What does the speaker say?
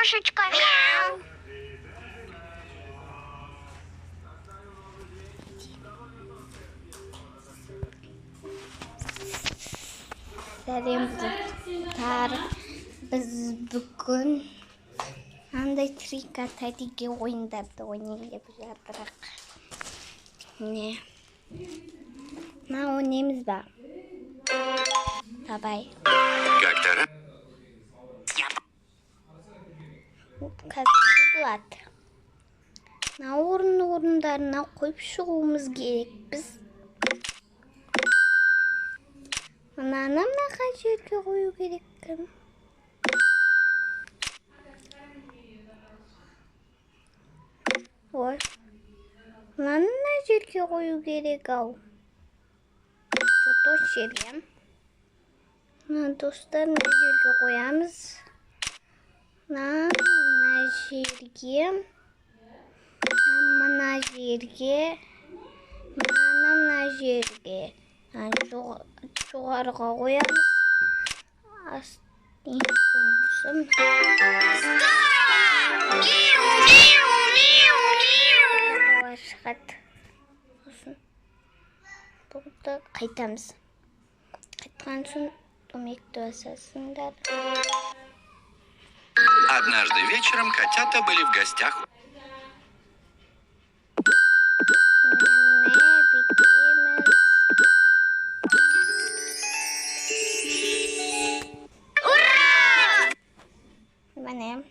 кошечка. Мяу. Сәлем достар, біз бүгін андай трикотариге ойындарды ойнап жатырық. Не? Ойнаймыз ба? Давай. Қазір болады. Орындарына қойып шығуымыз керек біз. Мынаны мына жерге қою керек. Ой. Мынаны мына жерге қою керек ау. Что-то жерге. Достар, мына жерге қоямыз. Мына жерге. Мына жерге. Мына жерге. Жоғарыға қоямыз. Соңғысын. Шығады. Burada қайтамыз. Қайтқан соң көмекті басасыңдар. Однажды вечером котята были в гостях. Mana?